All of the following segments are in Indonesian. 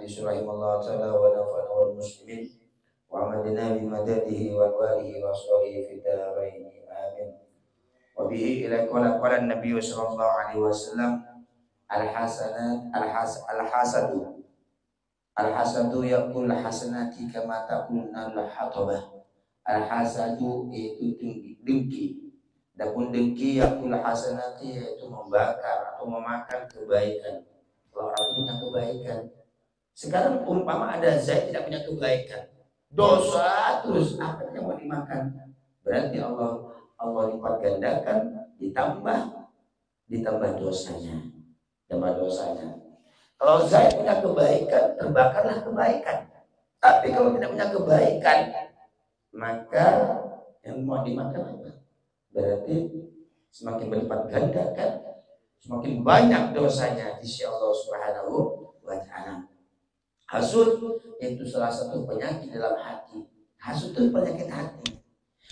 hadis rahimallahu ta'ala wa nafa'ana wal muslimin wa amadina bimadadihi wa walihi wa salihi fi darain amin. Wa bihi ila qala Nabi sallallahu alaihi wasallam al-hasadu yaqul hasanati kama taqulna al-hatabah. Al-hasadu itu dengki. Adapun dengki yaqul hasanati yaitu membakar atau memakan kebaikan. Kalau orang punya kebaikan, sekarang umpama ada Zaid tidak punya kebaikan, dosa terus, apa yang mau dimakan? Berarti Allah lipat gandakan, ditambah dosanya, Kalau Zaid punya kebaikan, terbakarlah kebaikan. Tapi kalau tidak punya kebaikan, maka yang mau dimakan apa? Berarti semakin berlipat gandakan, semakin banyak dosanya di sisi Allah Subhanahu wa ta'ala. Hasud itu salah satu penyakit dalam hati. Hasud itu penyakit hati.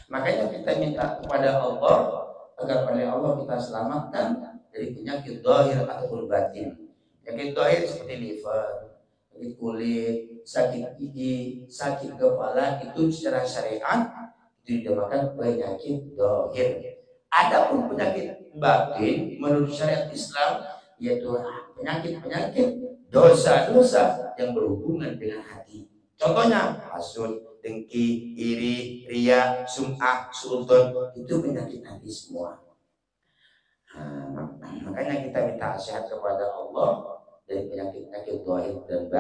Makanya kita minta kepada Allah agar oleh Allah kita selamatkan dari penyakit zahir ataupun batin. Penyakit zahir seperti liver, sakit kulit, sakit gigi, sakit kepala, itu secara syariat itu dinamakan penyakit zahir. Adapun penyakit batin menurut syariat Islam yaitu penyakit dosa-dosa yang berhubungan dengan hati. Contohnya hasud, dengki, iri, riya, sum'ah, su'udzon, itu penyakit hati semua. Makanya kita minta nasihat kepada Allah dari penyakit-penyakit zahir dan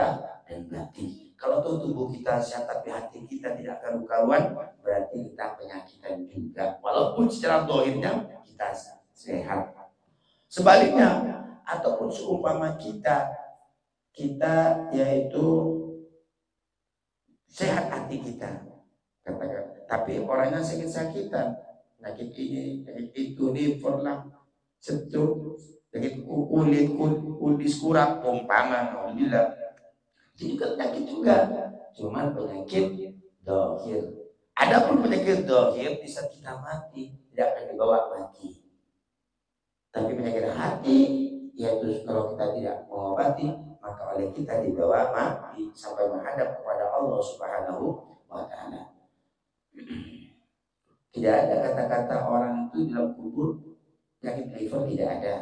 batin. Kalau tubuh kita sehat tapi hati kita tidak karu-karuan, berarti kita penyakitan juga. Walaupun secara zahirnya kita sehat. Sebaliknya, ataupun seumpama kita yaitu sehat hati kita, katakan, tapi orangnya sakit-sakitan, sakit ini, sakit itu, liver lah, stroke, sakit kulit kurang, umpama, alhamdulillah. Itu juga penyakit juga, cuman penyakit zahir. Adapun penyakit zahir bisa kita mati, tidak akan dibawa mati. Tapi penyakit hati, yaitu kalau kita tidak mengobati, maka oleh kita dibawa mati sampai menghadap kepada Allah Subhanahu wa ta'ala. Tidak ada kata-kata orang itu dalam kubur penyakit liver, tidak ada.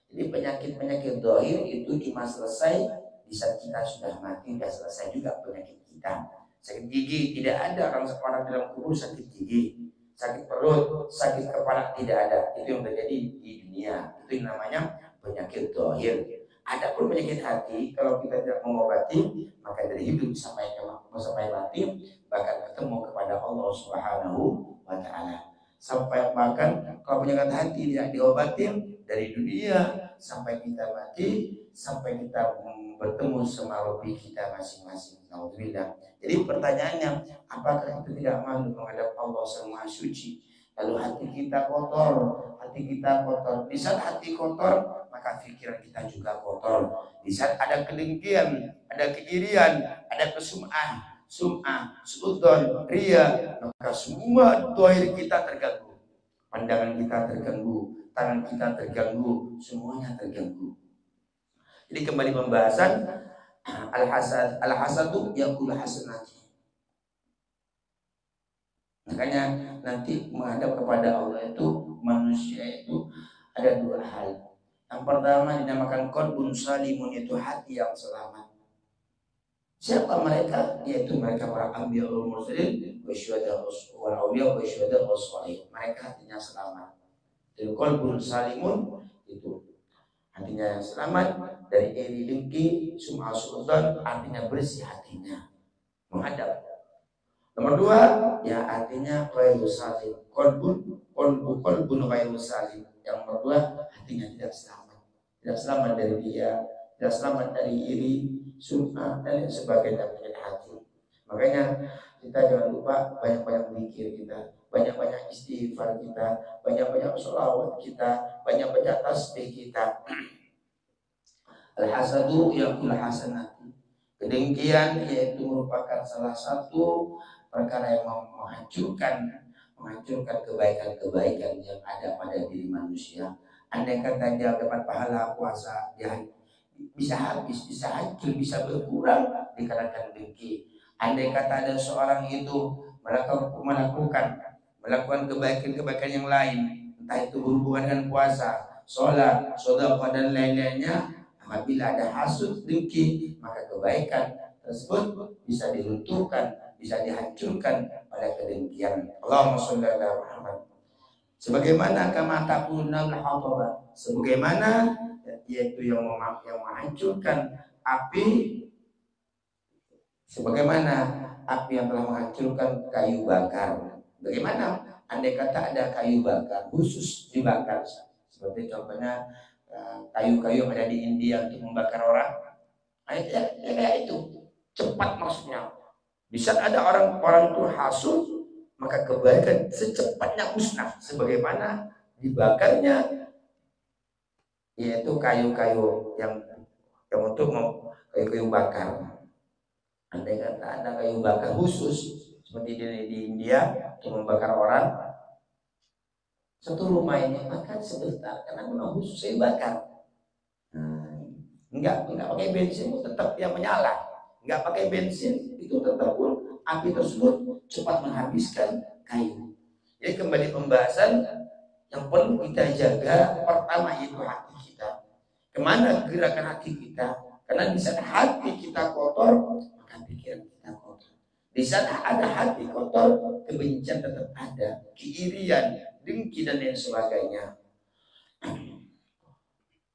Jadi penyakit zahir itu cuma selesai di saat kita sudah mati, sudah selesai juga penyakit kita. Sakit gigi tidak ada, orang dalam kubur sakit gigi. Sakit perut, sakit kepala tidak ada. Itu yang terjadi di dunia. Itu yang namanya penyakit zahir. Adapun penyakit hati, kalau kita tidak mengobati, maka dari hidup sampai mati, bahkan ketemu kepada Allah Subhanahu wa ta'ala. Sampai bahkan kalau penyakit hati tidak diobati, dari dunia sampai kita mati, sampai kita bertemu sama Rabbi kita masing-masing. Alhamdulillah. Jadi pertanyaannya, apakah itu tidak malu menghadap Allah Sang Maha Suci? Lalu hati kita kotor. Di saat hati kotor, maka pikiran kita juga kotor. Di saat ada kedengkian, ada keirian, ada sum'ah, su'udzon, riya, maka semua zahir kita terganggu. Pandangan kita terganggu, tangan kita terganggu, semuanya terganggu. Jadi kembali pembahasan al-hasadu yaqul hasanati. Makanya nanti menghadap kepada Allah itu manusia itu ada dua hal. Yang pertama dinamakan qalbun salimun, itu hati yang selamat. Siapa mereka? Yaitu mereka para anbiya wal mursalin wa syuhada wal awliya wa syuhada was shalihin. Mereka hatinya selamat. Jadi qalbun salimun itu hatinya yang selamat dari iri, dengki, sum'ah, su'udzon, artinya bersih hatinya menghadap. Nomor dua, ya artinya ghairu salim, qalbun ghairu salim. Yang nomor dua, hatinya tidak selamat dari dia, tidak selamat dari iri, sum'ah dan sebagainya penyakit hati. Makanya kita jangan lupa banyak-banyak zikir kita, banyak-banyak istighfar kita, banyak-banyak sholawat kita, banyak-banyak tasbih kita. Al-hasadu yaqul hasanati. Kedengkian yaitu merupakan salah satu perkara yang menghancurkan kebaikan-kebaikan yang ada pada diri manusia. Andai kata dia dapat pahala puasa bisa habis, bisa hancur, bisa berkurang dikarenakan dengki. Andai kata ada seorang itu melakukan kebaikan-kebaikan yang lain, entah itu berhubungan dengan puasa, sholat, sedekah dan lain-lainnya, apabila ada hasud, dengki, maka kebaikan tersebut bisa diruntuhkan, bisa dihancurkan oleh kedengkian. Allahumma sholli ala Muhammad. Sebagaimana kama taqulna al-hataba, sebagaimana yaitu yang menghancurkan api, sebagaimana api yang telah menghancurkan kayu bakar. Bagaimana andai kata ada kayu bakar khusus dibakar, seperti contohnya kayu-kayu yang ada di India untuk membakar orang, kayak itu cepat maksudnya. Bisa ada orang-orang itu hasud, maka kebaikan secepatnya musnah, sebagaimana dibakarnya yaitu kayu-kayu yang untuk kayu-kayu bakar. Andai kata ada kayu bakar khusus seperti di India untuk membakar orang, satu rumah ini makan sebentar karena memang khusus kayu bakar. Enggak pakai bensin tetap yang menyala, enggak pakai bensin itu tetap pun api tersebut cepat menghabiskan kayu. Jadi kembali pembahasan yang perlu kita jaga, pertama itu hati kita. Kemana gerakan hati kita? Karena di saat hati kita kotor, maka pikiran kita kotor. Di saat ada hati kotor, kebencian tetap ada, keirian, dengki dan lain sebagainya.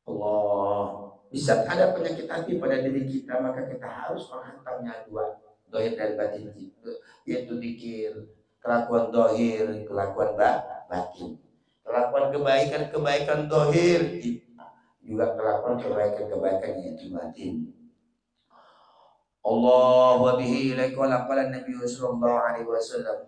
Allah, di saat ada penyakit hati pada diri kita, maka kita harus menghantamnya dua, dohir dan batin, yaitu zikir, kelakuan dohir, kelakuan batin. Kelakuan kebaikan dohir, juga kelakuan kebaikan yaitu batin. Allah wa bihi ilaika wa laqala Nabi sallallahu alaihi wasallam,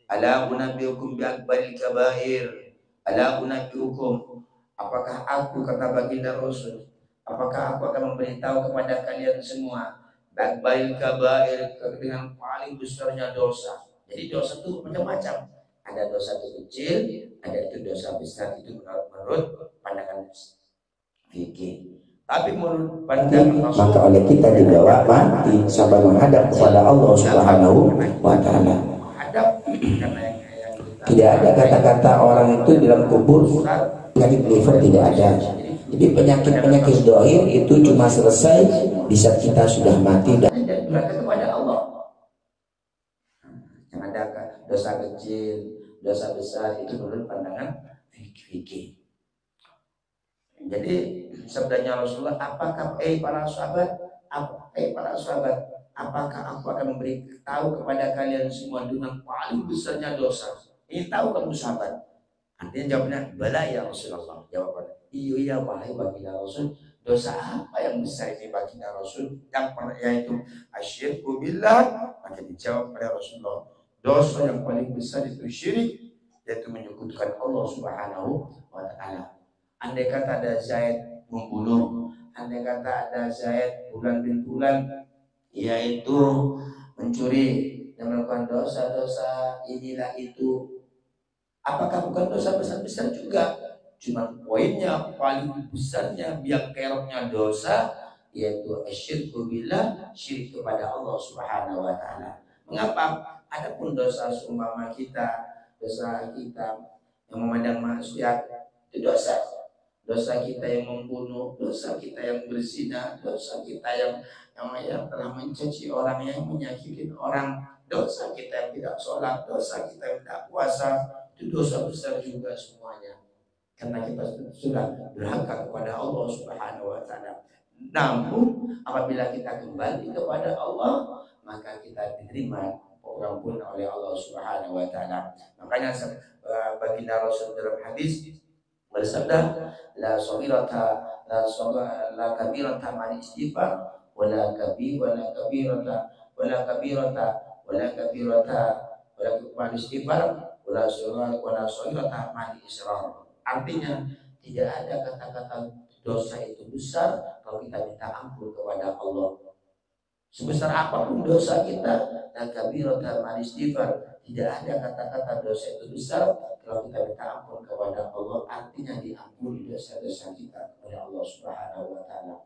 ala unabbiukum bi akbaril kabair, ala unabbiukum, apakah aku, kata baginda Rasul, apakah aku akan memberitahu kepada kalian semua bi akbaril kabair, dengan paling besarnya dosa. Jadi dosa itu macam-macam. Ada dosa itu kecil, ada itu dosa besar, itu menurut pandangan fikih. Tapi menurut pandangan maka oleh kita dibawa mati sampai menghadap kepada Allah Subhanahu wa taala. Tidak ada kata-kata orang itu dalam kubur penyakit liver, tidak ada. Jadi penyakit dohir itu cuma selesai di saat kita sudah mati dan berangkat kepada Allah. Yang ada dosa kecil, dosa besar itu menurut pandangan fikih. Jadi sabdanya Rasulullah, apakah para sahabat, apakah aku akan memberitahu kepada kalian semua dengan paling besarnya dosa? Ini tahu kamu sahabat? Artinya jawabnya, bala ya Rasulullah. Jawabannya, iya wahai baginda Rasul. Dosa apa yang besar ini baginda Rasul? Yang yaitu asyirku billah. Maka dijawab oleh Rasulullah, dosa yang paling besar itu syirik, yaitu menyekutukan Allah Subhanahu wa taala. Andai kata ada Zaid membunuh, andai kata ada Zaid bulan bin bulan, yaitu mencuri dan melakukan dosa-dosa inilah itu, apakah bukan dosa besar-besar juga? Cuma poinnya paling besarnya biang keroknya dosa, yaitu asyirku billah, syirik kepada Allah Subhanahu wa taala. Mengapa? Adapun dosa seumpama dosa kita yang memandang manusia itu dosa. Dosa kita yang membunuh, dosa kita yang berzina, dosa kita yang telah mencaci orang, yang menyakiti orang, dosa kita yang tidak sholat, dosa kita yang tidak puasa, itu dosa besar juga semuanya. Karena kita sudah durhaka kepada Allah Subhanahu wa taala. Namun apabila kita kembali kepada Allah, maka kita diterima pengampunan oleh Allah Subhanahu wa taala. Makanya baginda Rasul dalam hadis bersabda, la kabirata mal istighfar wala kabirata mal istighfar wala saghirata mal israr. Artinya tidak ada kata-kata dosa itu besar kalau kita minta ampun kepada Allah. Sebesar apapun dosa kita, la kabirata mal istighfar, tidak ada kata-kata dosa itu besar kalau kita minta ampun kepada Allah, artinya diampuni dosa-dosa kita oleh Allah Subhanahu wa taala.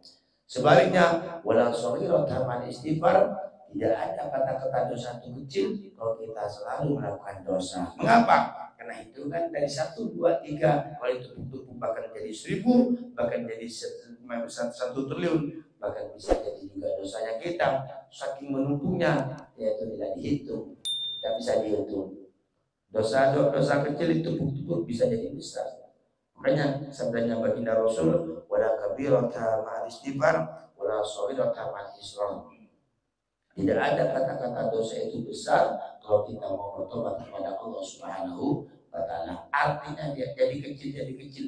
Sebaliknya, wala shaghiratan mal istighfar, tidak ada kata-kata dosa itu kecil kalau kita selalu melakukan dosa. Mengapa? Karena itu kan dari 1, 2, 3, kalau itu tumpuk bahkan jadi 1000, bahkan jadi 1 triliun, bahkan bisa jadi juga dosanya kita saking menumpuknya, yaitu tidak dihitung, tidak bisa dihitung. Dosa kecil itu tumpuk bisa jadi besar. Makanya sabdanya baginda Rasul, wala kabirata ma'al istighfar, wala shaghirata ma'al israr. Tidak ada kata-kata dosa itu besar kalau kita mau bertobat kepada Allah Subhanahu wa taala. Artinya dia jadi kecil,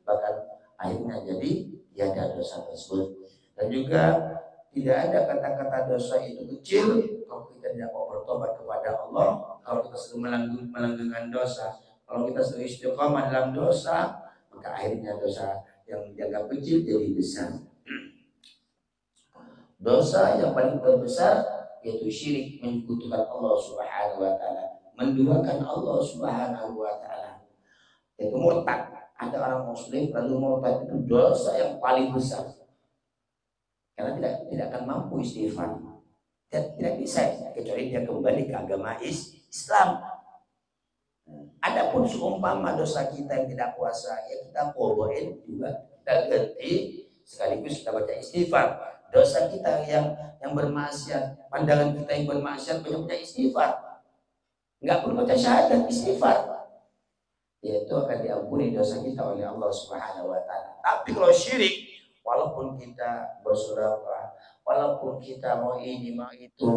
bahkan akhirnya jadi tiada dosa tersebut. Dan juga tidak ada kata-kata dosa itu kecil kalau kita tidak mau bertobat kepada Allah, kalau kita sedang melanggengkan dosa. Kalau kita sedang istiqamah dalam dosa, maka akhirnya dosa yang dianggap kecil jadi besar. Dosa yang paling terbesar yaitu syirik, menyekutukan Allah Subhanahu wa taala, menduakan Allah Subhanahu wa taala. Itu murtad. Ada orang muslim lalu murtad, itu dosa yang paling besar. Karena tidak akan mampu istighfar. Tidak bisa kecuali dia kembali ke agama Islam. Adapun seumpama dosa kita yang tidak puasa, ya kita qodhoin juga, kita ganti sekaligus kita baca istighfar. Dosa kita yang bermaksiat, pandangan kita yang bermaksiat, banyak baca istighfar. Enggak perlu baca syahadat, istighfar. Yaitu akan diampuni dosa kita oleh Allah Subhanahu wa taala. Tapi kalau syirik, walaupun kita bersedekah, walaupun kita mau ini mau itu,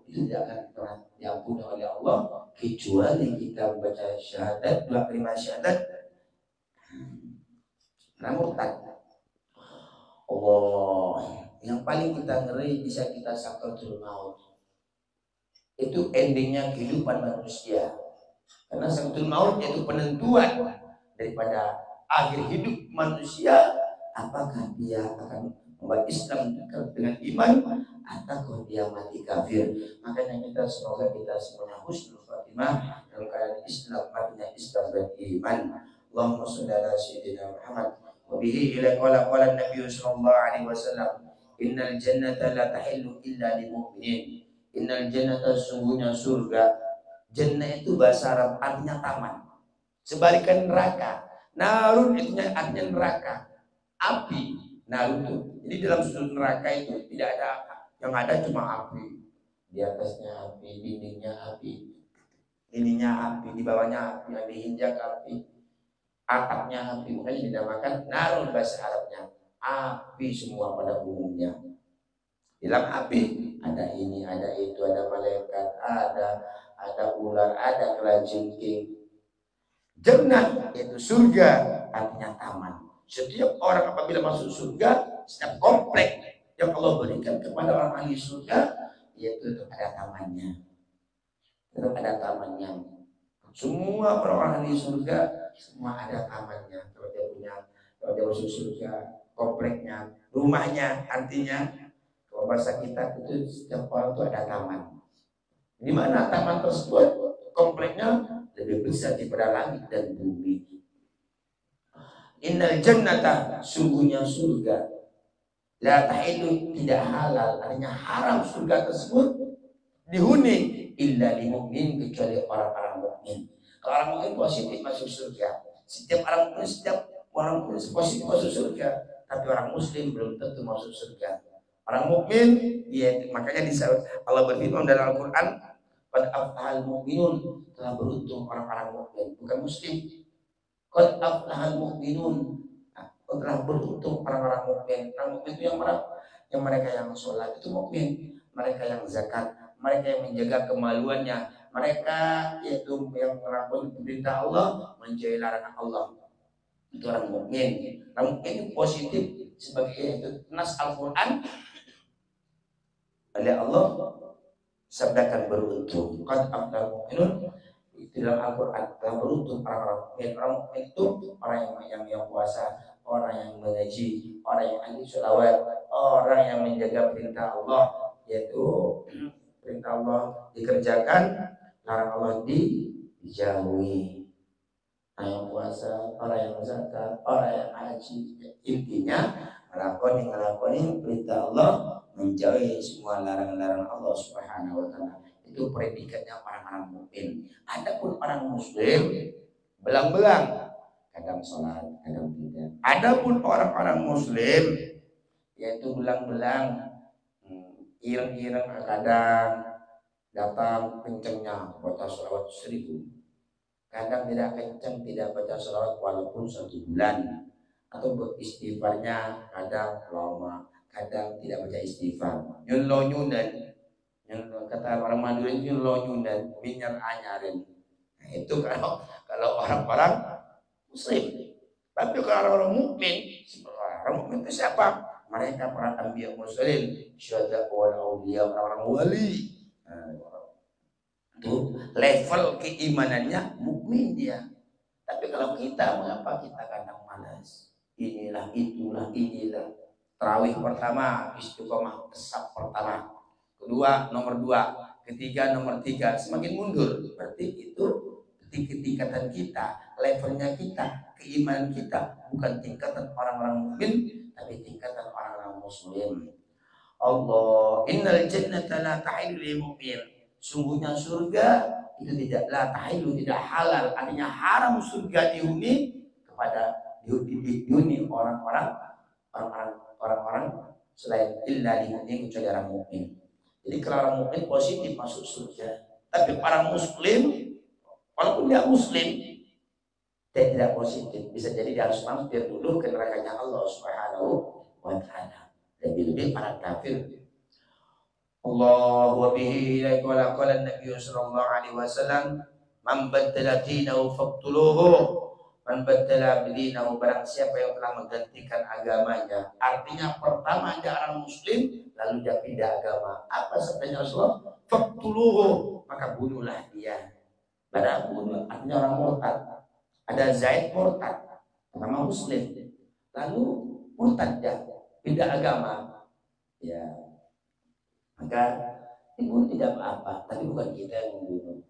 itu tidak akan pernah diampuni oleh Allah kecuali kita membaca syahadat, 2 kalimat syahadat, murtad. Allah yang paling kita ngeri bisa kita sakratul maut. Itu endingnya kehidupan manusia. Karena sakratul maut yaitu penentuan daripada akhir hidup manusia, apakah dia akan membuat Islam dengan iman atau dia mati kafir. Makanya semoga kita semuanya husnul khatimah dalam keadaan Islam, matinya Islam dan iman. Allahumma shalli ala sayyidina Muhammad wa bihi ila qala Nabi sallallahu alaihi wasallam, innal jannata la tahillu illa lil mu'minin. Innal jannata, sungguhnya surga. Jannah itu bahasa Arab artinya taman. Sebaliknya neraka. Narun itu artinya neraka. Api. Narun itu. Jadi dalam sudut neraka itu tidak ada, yang ada cuma api. Di atasnya api, dindingnya api, di bawahnya api, yang diinjak api, atapnya api. Makanya dinamakan narun bahasa Arabnya. Api semua pada umumnya. Dalam api ada ini, ada itu, ada malaikat, ada ular, ada kelajengking. Jannah yaitu surga, artinya taman. Setiap orang apabila masuk surga, setiap komplek yang Allah berikan kepada orang ahli surga, yaitu ada tamannya. Tetap ada tamannya. Semua orang ahli surga semua ada tamannya. Kalau dia masuk surga, kompleknya, rumahnya, artinya kalau bahasa kita itu setiap orang itu ada taman. Di mana taman tersebut? Kompleknya lebih besar daripada langit dan bumi. Innal jannata, sungguhnya surga, la tahillu, tidak halal, artinya haram surga tersebut dihuni illa lil mu'min, kecuali orang-orang mukmin. Kalau orang mukmin positif masuk surga. Setiap orang positif masuk surga, tapi orang muslim belum tentu masuk surga. Orang mukmin, makanya Allah berfirman dalam Al-Qur'an, qad aflahal mu'minun, telah beruntung orang-orang mukmin, bukan muslim. Qad aflahal mu'minun, telah beruntung orang-orang mukmin. Orang mukmin itu yang mereka yang sholat itu mukmin, mereka yang zakat, mereka yang menjaga kemaluannya, mereka yaitu yang melakukan perintah Allah, menjauhi larangan Allah. Itu orang mukmin. Orang mukmin positif sebagai itu nas Al-Qur'an oleh Allah sabdakan beruntung. Qad aflahal mu'minun, itu dalam Al-Qur'an, telah beruntung orang-orang mukmin. Orang mukmin itu orang yang puasa, orang yang mengaji, orang yang ahli sholawat, orang yang menjaga perintah Allah, yaitu perintah Allah dikerjakan, larangan Allah dijauhi. Yang puasa, orang yang zakat, orang yang haji. Intinya ngelakoni perintah Allah, menjauhi semua larangan-larangan Allah Subhanahu wa taala. Itu predikatnya orang-orang mukmin. Adapun orang muslim belang-belang, kadang sholat, kadang tidak. Adapun orang-orang muslim yaitu belang-belang, ireng-ireng, kadang datang kencengnya baca sholawat 1000, kadang tidak kenceng, tidak baca sholawat walaupun 1 bulan, atau beristighfarnya kadang lama, kadang tidak baca istighfar, nyunan, yang kata orang Madura itu nyunan, minyak anyarin. Nah, itu kalau orang-orang muslim. Tapi kalau orang mukmin itu siapa? Mereka para anbiya mursalin, syuhada wal auliya, orang-orang wali. Itu level keimanannya mukmin dia. Tapi kalau kita, mengapa kita kadang malas? Inilah, itulah, inilah. Tarawih pertama, istiqomah kesab pertama. Kedua, nomor 2. Ketiga, nomor 3. Semakin mundur. Berarti itu tingkatan kita, levelnya kita, keimanan kita. Bukan tingkatan orang-orang mukmin, tapi tingkatan orang-orang muslim. Allah, innal jannata la tahillu lil mu'min. Sungguhnya surga itu tidaklah tahillu, tidak halal, artinya haram surga dihuni kepada dihuni orang-orang selain illa lil kecuali orang mukmin. Jadi kalau orang mukmin positif masuk surga, tapi para muslim walaupun dia muslim tidak positif, bisa jadi dia harus mampir dulu ke nerakanya Allah Subhanahu wa taala. Lebih-lebih para kafir. Allah wa bihi ilaika wa qala Nabi sallallahu alaihi wasallam, man baddala dinahu faqtuluhu, man baddala dinahu, barang siapa yang telah menggantikan agamanya. Artinya pertama dia orang muslim lalu dia pindah agama. Apa sabdanya Rasulullah? Faqtuluhu, maka bunuhlah dia. Pada bunuh artinya orang murtad. Ada Zaid murtad, nama muslim, lalu murtad dia, pindah agama, ya maka dibunuh tidak apa-apa, tapi bukan kita yang membunuh.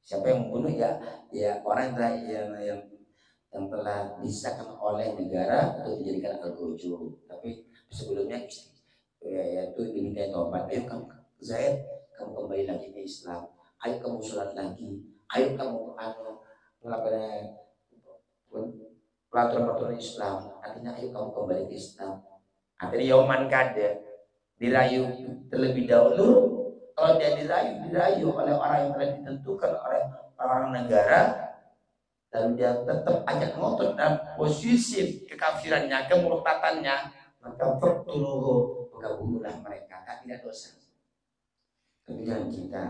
Siapa yang membunuh? Ya orang yang telah disahkan oleh negara untuk dijadikan al-ghujur, tapi sebelumnya yaitu diminta taubat. Ayo kamu Zaid, kamu kembali lagi ke Islam. Ayo kamu sholat lagi. Ayo kamu melakukan peraturan Islam. Artinya ayo kamu kembali ke Islam. Artinya yauman kada, dirayu terlebih dahulu. Kalau dia dirayu oleh orang yang telah ditentukan oleh orang negara, lalu dia tetap ajak ngotot dalam posisi kekafirannya, kemurtadannya, maka faqtuluhu, maka bunuhlah mereka. Tidak dosa. Tapi jangan kita.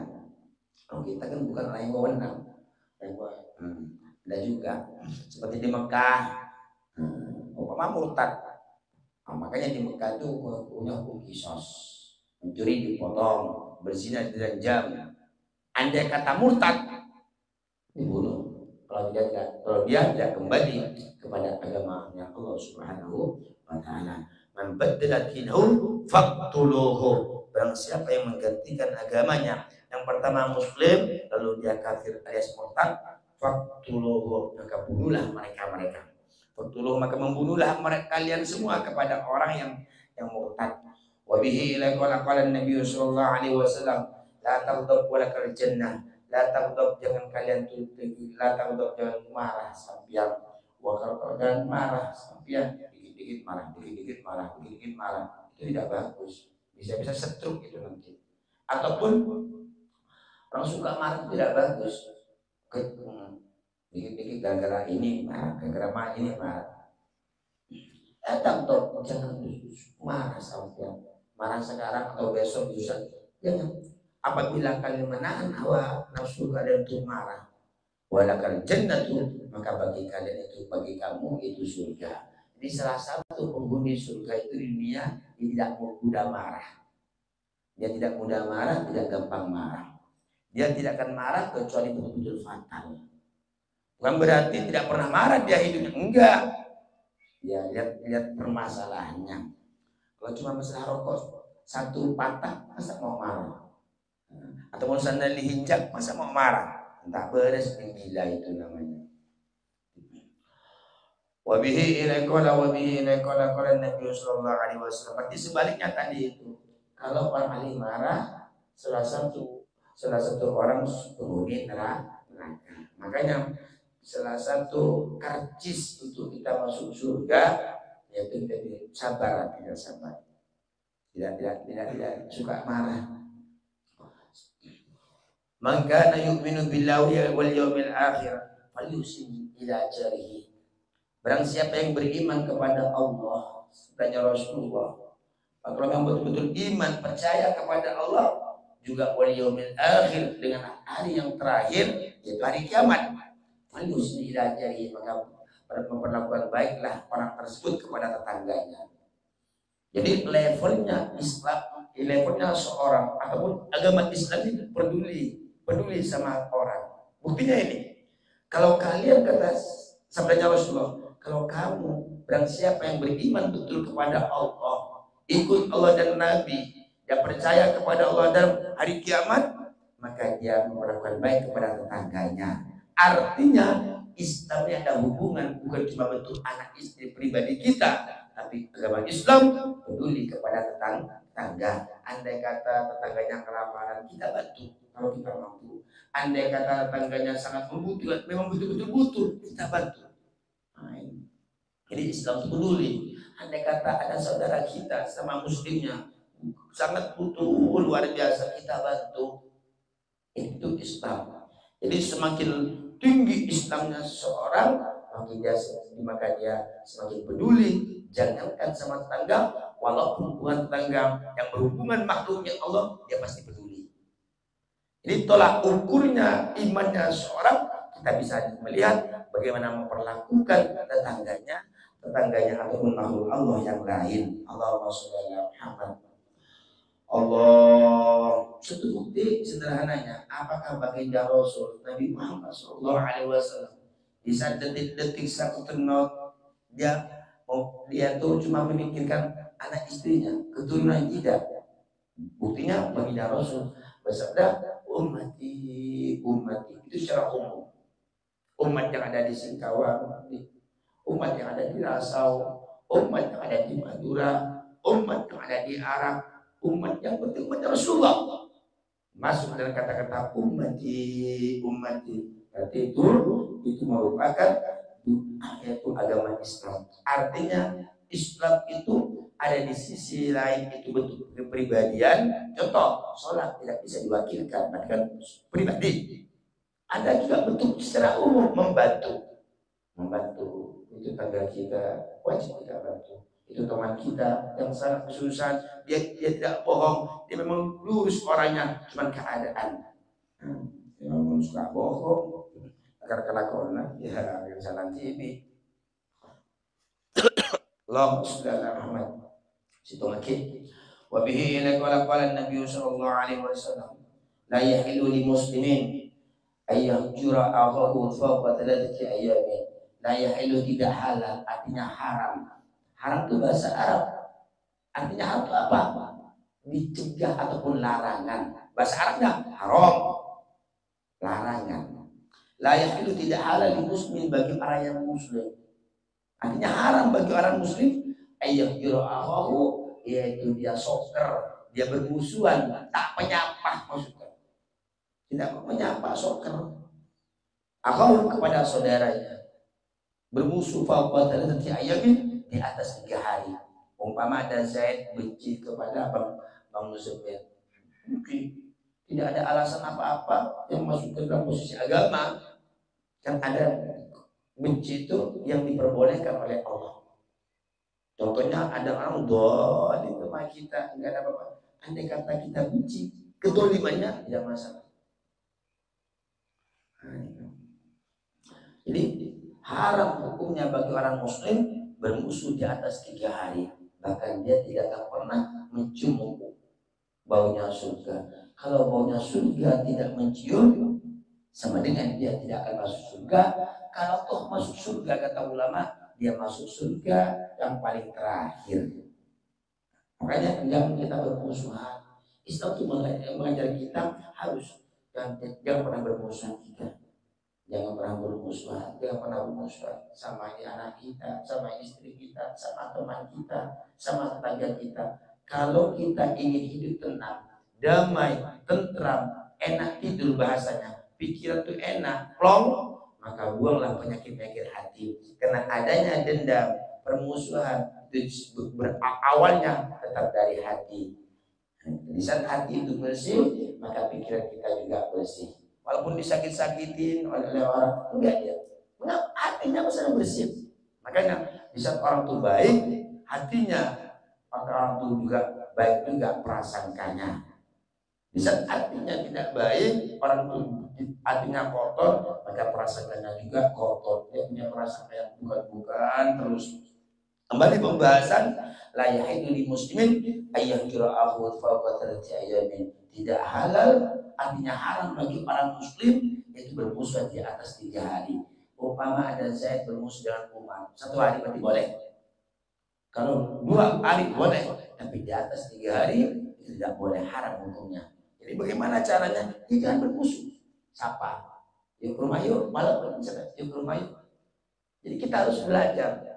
Kalau kita kan bukan orang yang wewenang. Dan juga seperti di Mekah, umpama murtad. Makanya di Mekah itu punya hukum kisos, mencuri dipotong, berzina diranjam. Andai kata murtad dibunuh kalau dia tidak kembali kepada agamanya Allah Subhanahu wa taala. Man baddala dinahu faqtuluhu, barang siapa yang menggantikan agamanya, yang pertama muslim lalu dia kafir alias murtad, faqtuluhu, maka bunuhlah mereka. Faqtuluhu, maka membunuhlah mereka kalian semua kepada orang yang murtad. Wa bihi ila qala Nabi sallallahu alaihi wasallam, la taghdab wa lakal jannah. La taghdab, jangan kalian la taghdab, jangan marah sampian. Wa jangan marah sampian, dikit-dikit marah. Itu tidak bagus. Bisa stroke itu nanti. Ataupun orang suka marah tidak bagus. Dikit-dikit gara-gara ini marah, gara-gara ini marah. Datang toh, jangan marah sampai marah sekarang atau besok bisa. Jangan. Apabila kalian menahan hawa nafsu kalian untuk marah, walakal jannatu, maka bagi kalian itu, bagi kamu itu surga. Jadi salah satu penghuni surga itu di dunia tidak mudah marah. Dia tidak mudah marah, tidak gampang marah. Dia tidak akan marah kecuali betul-betul fatal. Bukan berarti tidak pernah marah dia hidupnya, enggak. Ya lihat permasalahannya. Kalau cuma masalah rokok satu patah, masa mau marah? Atau mau sandal dihinjak, masa mau marah? Entah beres, gila itu namanya. Wabihi ilaikola wabihi ilaikola kola Nabi Sallallahu Alaihi Wasallam. Berarti sebaliknya tadi itu, kalau orang ahli marah, salah satu orang penghuni neraka. Makanya salah satu karcis untuk kita masuk surga yaitu jadi sabar, tidak sabar, tidak suka marah. Maka yu'minu billahi wal yawmil akhir falyusim ila jarihi. Barang siapa yang beriman kepada Allah dan Rasulullah, kalau yang betul-betul iman percaya kepada Allah juga wal yaumil akhir dengan hari yang terakhir yaitu hari kiamat, falyusim ila jarihi, maka memperlakukan baiklah orang tersebut kepada tetangganya. Jadi levelnya Islam, levelnya seorang ataupun agama Islam itu peduli sama orang. Buktinya ini, kalau kalian kata sabdanya Rasulullah, kalau kamu dan siapa yang beriman betul kepada Allah, ikut Allah dan Nabi, dia percaya kepada Allah dan hari kiamat, maka dia memperlakukan baik kepada tetangganya. Artinya Islam ini ada hubungan bukan cuma bentuk anak istri pribadi kita, tapi agama Islam peduli kepada tetangga. Andai kata tetangganya kelaparan, kita bantu kalau kita mampu. Andai kata tetangganya sangat membutuhkan, memang betul-betul butuh, kita bantu. Jadi Islam itu peduli. Andai kata ada saudara kita sama muslimnya sangat butuh luar biasa, kita bantu. Itu Islam. Jadi semakin tinggi Islamnya seseorang, maka dia semakin peduli. Jangankan sama tetangga, walaupun bukan tetangga yang berhubungan makhluknya Allah, dia pasti peduli. Jadi tolak ukurnya imannya seorang, kita bisa melihat bagaimana memperlakukan tetangganya ataupun makhluk Allah yang lain. Allahumma sholli ala Muhammad. Allah, satu bukti sederhananya, apakah baginda Rasul Nabi Muhammad Sallallahu Alaihi Wasallam di saat detik-detik sakaratul maut dia tuh cuma memikirkan anak istrinya, keturunan tidak. Buktinya baginda Rasul bersabda, ummati itu secara umum. Umat yang ada di Singkawang, umat yang ada di Rasau, umat yang ada di Madura, umat yang ada di Arab, umat yang penting umat Rasulullah masuk dalam kata-kata ummati. Berarti itu merupakan yaitu agama Islam. Artinya Islam itu ada di sisi lain itu bentuk kepribadian. Contoh, sholat tidak bisa diwakilkan bahkan pribadi. Ada juga bentuk secara umum membantu itu tangga kita, wajib kita bantu. Itu teman kita yang sangat kesusahan, dia tidak bohong, dia memang lurus orangnya, cuman keadaan dia memang suka bohong agar kelakuan ya salah TV. Allah subhanahu Muhammad situ lagi. Wa bihi ila qala Nabi sallallahu alaihi wasallam la yahilu lil muslimin ayyahjura aghahu fawqa thalathati ayyamin. La yahilu tidak halal, artinya haram. Haram itu bahasa Arab. Artinya haram itu apa? Dicegah ataupun larangan. Bahasa Arabnya haram, larangan. La yahilu tidak halal di muslim bagi orang yang muslim. Artinya haram bagi orang muslim ayyahjura aghahu, yaitu dia soker, dia bermusuhan, tak penyapa maksudnya. Tidak menyapa soker. Aghahu kepada saudaranya. Bermusuh fawqa thalathati ayyamin, di atas 3 hari. Umpama ada Zaid benci kepada Bang Zubair, mungkin tidak ada alasan apa-apa yang masuk ke dalam posisi agama. Kan ada benci itu yang diperbolehkan oleh Allah. Contohnya ada orang dolim sama kita, enggak ada apa-apa. Andai kata kita benci, kedolimannya tidak masalah. Jadi haram hukumnya bagi orang muslim bermusuh di atas 3 hari. Bahkan dia tidak akan pernah mencium baunya surga. Kalau baunya surga tidak mencium, sama dengan dia tidak akan masuk surga. Kalau toh masuk surga, kata ulama, dia masuk surga yang paling terakhir. Makanya jangan kita bermusuhan. Islam itu mengajar kita harus dan jangan pernah bermusuhan kita. Jangan pernah bermusuhan, jangan pernah bermusuhan sama anak kita, sama istri kita, sama teman kita, sama tetangga kita. Kalau kita ingin hidup tenang, damai, tentram, enak tidur bahasanya, pikiran tuh enak, plong, maka buanglah penyakit-penyakit hati. Karena adanya dendam, permusuhan itu awalnya tetap dari hati. Di saat hati itu bersih, maka pikiran kita juga bersih. Walaupun disakit-sakitin oleh orang, enggak ya. Mengapa hatinya masih bersih? Makanya di saat orang itu baik, hatinya, maka orang itu juga baik juga prasangkanya. Di saat hatinya tidak baik, orang itu hatinya kotor, maka prasangkanya juga kotor. Dia punya prasangka yang bukan-bukan terus. Kembali pembahasan la yahidu li muslimin ayyahjura akhu fawqa thalathati ayamin. Tidak halal, artinya haram bagi orang muslim yaitu bermusuh di atas 3 hari. Umpama ada Zaid bermusuh dengan Umar, 1 hari berarti boleh. Kalau 2 hari boleh, tapi di atas 3 hari itu tidak boleh, haram hukumnya. Jadi bagaimana caranya? Jangan bermusuh. Sapa? Yuk ke rumah yuk, malam yuk ke rumah yuk. Jadi kita harus belajar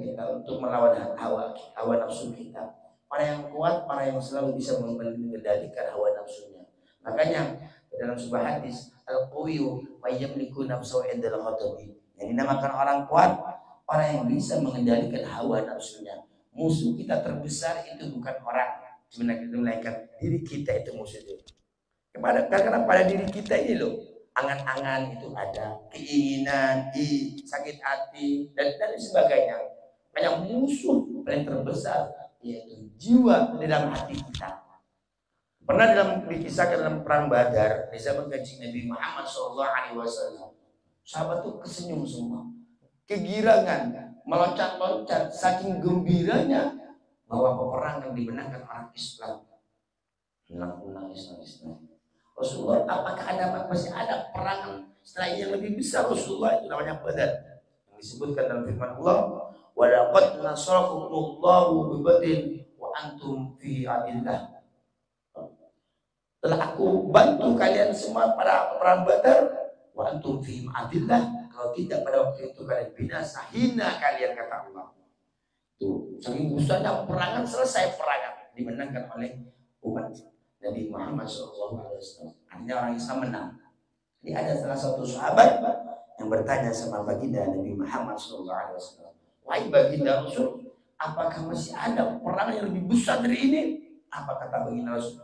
kita untuk melawan hawa nafsu kita. Orang yang kuat, orang yang selalu bisa mengendalikan hawa nafsunya. Makanya dalam sebuah hadis, al-qawiyyu wa yamliku nafsahu indal ghadabi. Yang dinamakan orang kuat, orang yang bisa mengendalikan hawa nafsunya. Musuh kita terbesar itu bukan orang, melainkan diri kita itu musuh itu. Karena pada diri kita ini loh, angan-angan itu ada, keinginan, sakit hati dan sebagainya. Yang musuh paling terbesar yaitu jiwa di dalam hati kita. Pernah dikisahkan dalam perang Badar di zaman Kanjeng Nabi Muhammad SAW, sahabat tuh kesenyum semua, kegirangan, meloncat-loncat saking gembiranya bahwa peperangan dimenangkan orang Islam. Nangis. Rasulullah, apakah masih ada perangan setelah ini yang lebih besar? Rasulullah, itu namanya Badar, yang disebutkan dalam firman Allah, wa laqad nasarakumullahu bi badrin wa antum fi adillah. Telah aku bantu kalian semua pada perang Badar, wa antum fi adillah. Kalau tidak pada waktu itu kalian binasa, hina kalian, kata Allah. Tuh, saking besarnya perangan, selesai perangan dimenangkan oleh umat Nabi Muhammad SAW. Artinya orang Islam menang. Jadi ada salah satu sahabat yang bertanya sama baginda Nabi Muhammad SAW, wahai baginda Rasul, apakah masih ada perang yang lebih besar dari ini? Apa kata baginda Rasul?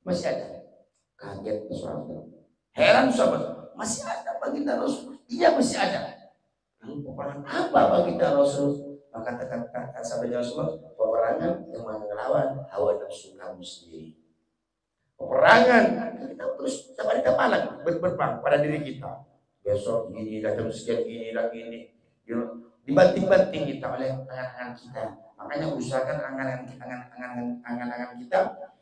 Masih ada. Kaget sahabat. Heran sahabat, masih ada baginda Rasul? Iya masih ada. Lalu peperangan apa baginda Rasul? Maka kata sahabat Rasulullah, peperangan yang melawan hawa nafsu kamu sendiri. Peperangan kita terus kita malam berperang pada diri kita. Besok gini, jam sekian gini, lagi ini, dibanting-banting kita oleh angan-angan kita. Makanya usahakan angan-angan kita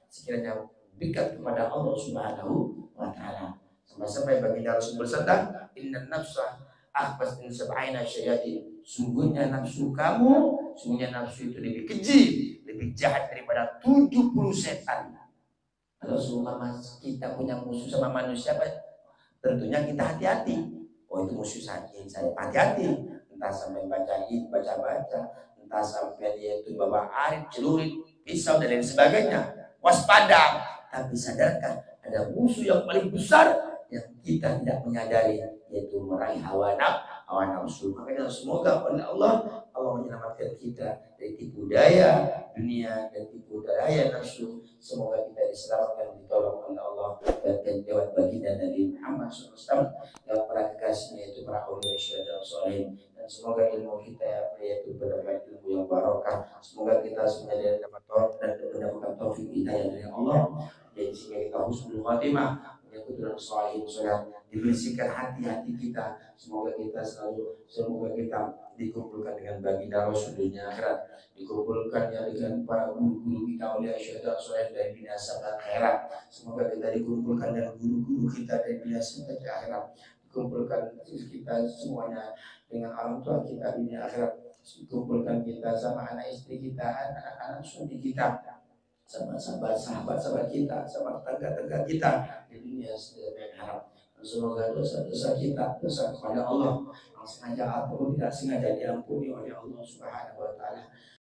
sekiranya dekat kepada Allah Subhanahu wa Ta'ala. Sampai baginda Rasul bersabda, inna nafsa ahbas min sab'ina syayatin. Sungguhnya nafsu itu lebih keji, lebih jahat daripada 70 setan. Kalau semua kita punya musuh sama manusia, tentunya kita hati-hati. Oh itu musuh saya hati-hati. Entah sampai baca-baca, entah sampai dia itu bawa arit, celurit, pisau dan lain sebagainya. Waspada. Tapi sadarkah ada musuh yang paling besar yang kita tidak menyadari, yaitu meraih hawa nafsu. Makanya semoga oleh Allah menyelamatkan kita dari tipu daya dunia dan tipu daya nafsu. Semoga kita diselamatkan, ditolong oleh Allah dan lewat baginda Nabi Muhammad SAW, lewat para kekasihnya yaitu para aulia syuhada dan sholihin. Dan semoga ilmu kita yaitu benar-benar ilmu yang barokah. Semoga kita semuanya dapat mendapatkan taufik hidayah dari Allah, dan sehingga kita husnul khatimah, kebetulan sholihin sholat, dibersihkan hati-hati kita. Semoga kita dikumpulkan dengan baginda Rasul dunia akhirat, dikumpulkannya dengan para guru-guru kita oleh syuhada saleh dari binasa dan akhirat. Semoga kita dikumpulkan dengan guru-guru kita dari binasa dan akhirat, dikumpulkan kita semuanya dengan orang tua kita di dunia akhirat, dikumpulkan kita sama anak istri kita, anak-anak suami kita, sama sahabat kita, sama tetangga-tetangga kita di dunia dan akhirat. Semoga dosa-dosa kita, dosa kepada Allah yang sengaja ataupun tidak sengaja diampuni oleh Allah Subhanahu wa taala.